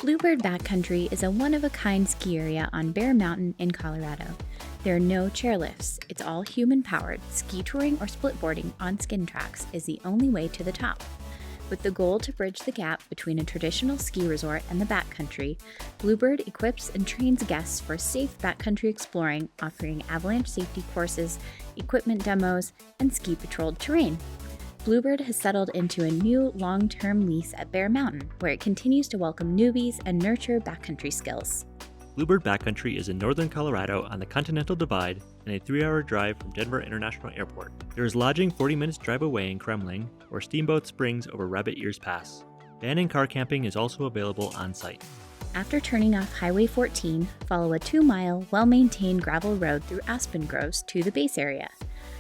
Bluebird Backcountry is a one-of-a-kind ski area on Bear Mountain in Colorado. There are no chairlifts. It's all human-powered. Ski touring or splitboarding on skin tracks is the only way to the top. With the goal to bridge the gap between a traditional ski resort and the backcountry, Bluebird equips and trains guests for safe backcountry exploring, offering avalanche safety courses, equipment demos, and ski-patrolled terrain. Bluebird has settled into a new long-term lease at Bear Mountain, where it continues to welcome newbies and nurture backcountry skills. Bluebird Backcountry is in northern Colorado on the Continental Divide and a 3-hour drive from Denver International Airport. There is lodging 40 minutes drive away in Kremling or Steamboat Springs over Rabbit Ears Pass. Van and car camping is also available on site. After turning off Highway 14, follow a 2-mile, well-maintained gravel road through aspen groves to the base area.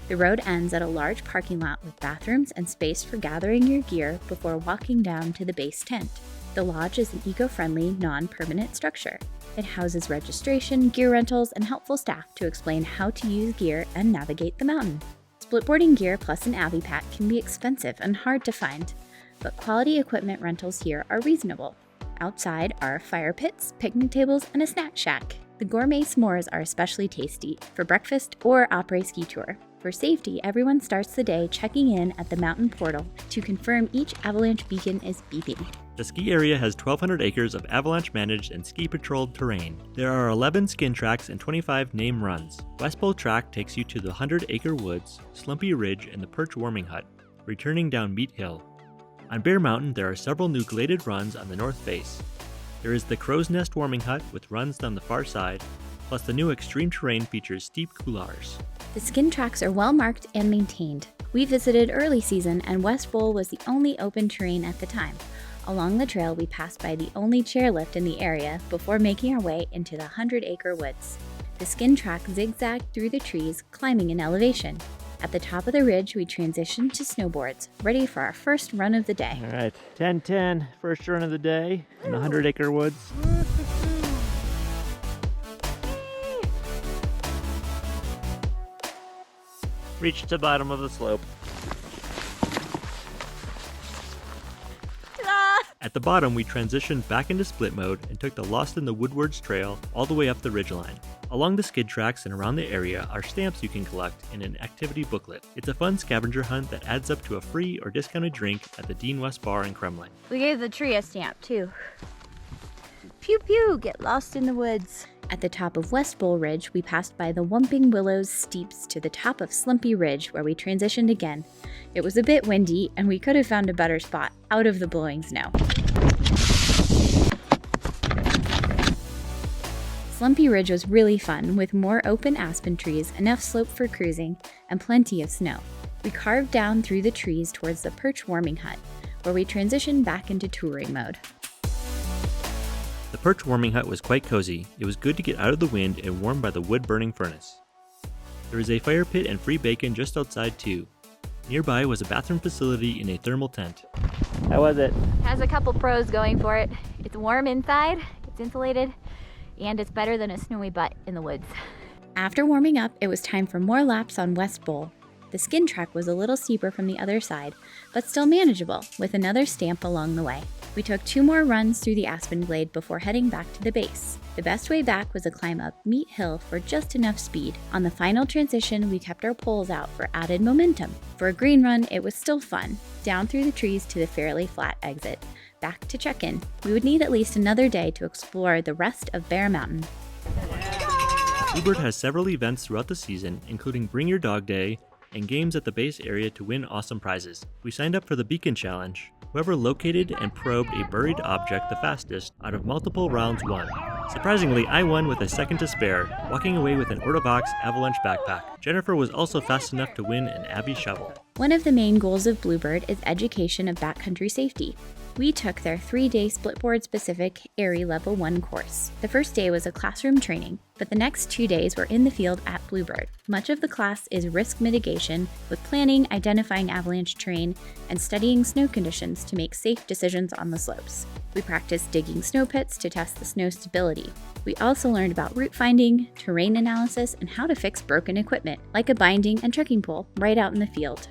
The road ends at a large parking lot with bathrooms and space for gathering your gear before walking down to the base tent. The lodge is an eco-friendly, non-permanent structure. It houses registration, gear rentals, and helpful staff to explain how to use gear and navigate the mountain. Splitboarding gear plus an Avy pack can be expensive and hard to find, but quality equipment rentals here are reasonable. Outside are fire pits, picnic tables, and a snack shack. The gourmet s'mores are especially tasty for breakfast or après ski tour. For safety, everyone starts the day checking in at the mountain portal to confirm each avalanche beacon is beeping. The ski area has 1,200 acres of avalanche-managed and ski-patrolled terrain. There are 11 skin tracks and 25 name runs. West Pole Track takes you to the 100-acre woods, Slumpy Ridge, and the Perch Warming Hut, returning down Meat Hill. On Bear Mountain, there are several new gladed runs on the north face. There is the Crow's Nest Warming Hut with runs down the far side, plus the new extreme terrain features steep couloirs. The skin tracks are well marked and maintained. We visited early season and West Bowl was the only open terrain at the time. Along the trail, we passed by the only chairlift in the area before making our way into the 100-acre woods. The skin track zigzagged through the trees, climbing in elevation. At the top of the ridge, we transitioned to snowboards, ready for our first run of the day. All right, 10-10, first run of the day in the 100-acre woods. Reached the bottom of the slope. At the bottom, we transitioned back into split mode and took the Lost in the Woodwards Trail all the way up the ridgeline. Along the skid tracks and around the area are stamps you can collect in an activity booklet. It's a fun scavenger hunt that adds up to a free or discounted drink at the Dean West Bar in Kremling. We gave the tree a stamp too. Pew pew, get lost in the woods. At the top of West Bowl Ridge, we passed by the Wumping Willows steeps to the top of Slumpy Ridge, where we transitioned again. It was a bit windy, and we could have found a better spot out of the blowing snow. Slumpy Ridge was really fun, with more open aspen trees, enough slope for cruising, and plenty of snow. We carved down through the trees towards the Perch Warming Hut, where we transitioned back into touring mode. The Perch Warming Hut was quite cozy. It was good to get out of the wind and warmed by the wood-burning furnace. There is a fire pit and free bacon just outside too. Nearby was a bathroom facility in a thermal tent. How was it? Has a couple pros going for it. It's warm inside, it's insulated, and it's better than a snowy butt in the woods. After warming up, it was time for more laps on West Bowl. The skin track was a little steeper from the other side, but still manageable, with another stamp along the way. We took 2 more runs through the aspen glade before heading back to the base. The best way back was a climb up Meat Hill for just enough speed. On the final transition, we kept our poles out for added momentum. For a green run, it was still fun. Down through the trees to the fairly flat exit. Back to check-in. We would need at least another day to explore the rest of Bear Mountain. Bluebird has several events throughout the season, including Bring Your Dog Day and games at the base area to win awesome prizes. We signed up for the Beacon Challenge. Whoever located and probed a buried object the fastest out of multiple rounds won. Surprisingly, I won with a second to spare, walking away with an Ortovox avalanche backpack. Jennifer was also fast enough to win an Abby shovel. One of the main goals of Bluebird is education of backcountry safety. We took their 3-day Splitboard-specific ARI Level 1 course. The first day was a classroom training, but the next 2 days were in the field at Bluebird. Much of the class is risk mitigation, with planning, identifying avalanche terrain, and studying snow conditions to make safe decisions on the slopes. We practiced digging snow pits to test the snow stability. We also learned about route finding, terrain analysis, and how to fix broken equipment, like a binding and trekking pole, right out in the field.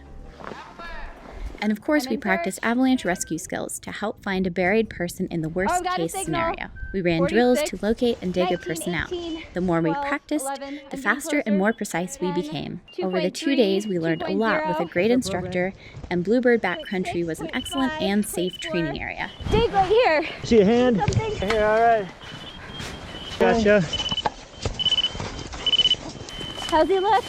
And of course, we practiced avalanche rescue skills to help find a buried person in the worst case scenario. We ran drills to locate and dig a person out. The more we practiced, the faster and more precise we became. Over the 2 days, we learned a lot with a great instructor, and Bluebird Backcountry was an excellent and safe training area. Dig right here. See a hand? Here, all right. Gotcha. How's he look?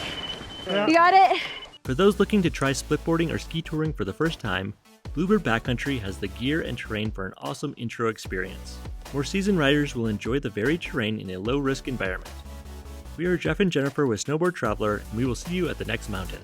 Yeah. You got it? For those looking to try splitboarding or ski touring for the first time, Bluebird Backcountry has the gear and terrain for an awesome intro experience. More seasoned riders will enjoy the varied terrain in a low-risk environment. We are Jeff and Jennifer with Snowboard Traveler, and we will see you at the next mountain.